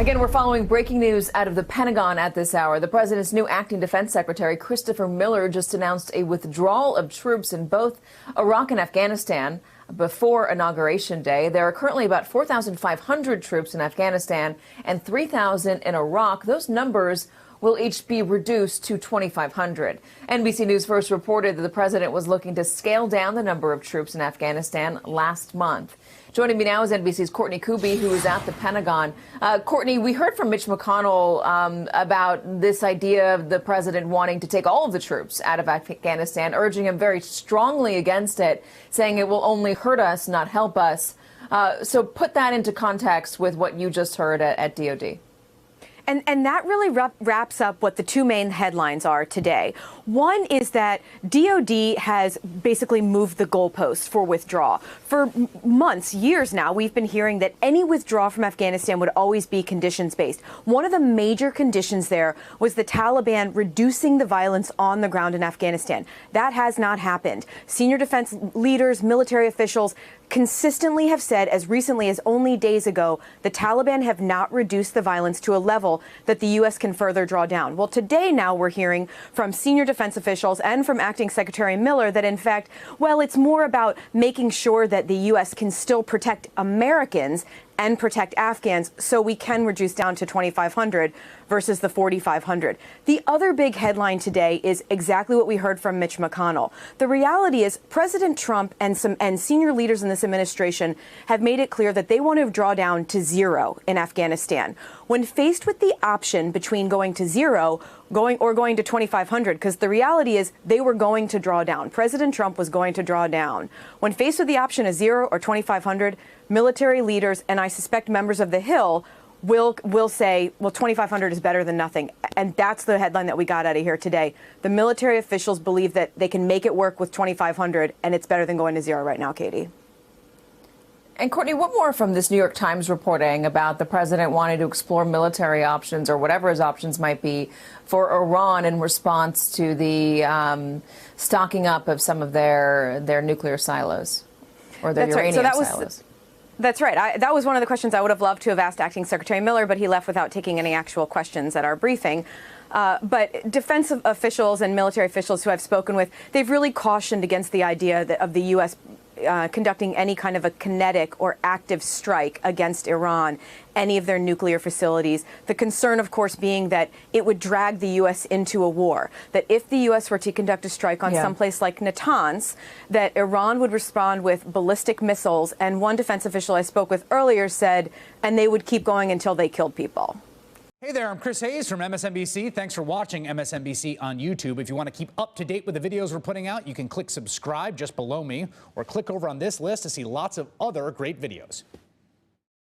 Again, we're following breaking news out of the Pentagon at this hour. The president's new acting defense secretary, Christopher Miller, just announced a withdrawal of troops in both Iraq and Afghanistan before Inauguration Day. There are currently about 4,500 troops in Afghanistan and 3,000 in Iraq. Those numbers will each be reduced to 2,500. NBC News first reported that the president was looking to scale down the number of troops in Afghanistan last month. Joining me now is NBC's Courtney Kube, who is at the Pentagon. Courtney, we heard from Mitch McConnell about this idea of the president wanting to take all of the troops out of Afghanistan, urging him very strongly against it, saying it will only hurt us, not help us. So put that into context with what you just heard at DOD. And that really wraps up what the two main headlines are today. One is that DOD has basically moved the goalposts for withdrawal. For months, years now, we've been hearing that any withdrawal from Afghanistan would always be conditions-based. One of the major conditions there was the Taliban reducing the violence on the ground in Afghanistan. That has not happened. Senior defense leaders, military officials consistently have said, as recently as only days ago, the Taliban have not reduced the violence to a level that the U.S. can further draw down. Well, today now we're hearing from senior defense officials and from Acting Secretary Miller that, in fact, well, it's more about making sure that the U.S. can still protect Americans and protect Afghans, so we can reduce down to 2,500 versus the 4,500. The other big headline today is exactly what we heard from Mitch McConnell. The reality is President Trump and senior leaders in this administration have made it clear that they want to draw down to zero in Afghanistan. When faced with the option between going to zero going to 2,500, because the reality is they were going to draw down. President Trump was going to draw down. When faced with the option of 0 or 2,500, military leaders, and I suspect members of the Hill, will say, well, 2,500 is better than nothing. And that's the headline that we got out of here today. The military officials believe that they can make it work with 2,500, and it's better than going to 0 right now, Katie. And Courtney, what more from this New York Times reporting about the president wanting to explore military options or whatever his options might be for Iran in response to the stocking up of some of their nuclear silos or their uranium silos? That's right. That was one of the questions I would have loved to have asked Acting Secretary Miller, but he left without taking any actual questions at our briefing. But defense officials and military officials who I've spoken with, they've really cautioned against the idea of the U.S. Conducting any kind of a kinetic or active strike against Iran, any of their nuclear facilities. The concern, of course, being that it would drag the U.S. into a war, that if the U.S. were to conduct a strike on someplace like Natanz, that Iran would respond with ballistic missiles. And one defense official I spoke with earlier said, and they would keep going until they killed people. Hey there, I'm Chris Hayes from MSNBC. Thanks for watching MSNBC on YouTube. If you want to keep up to date with the videos we're putting out, you can click subscribe just below me or click over on this list to see lots of other great videos.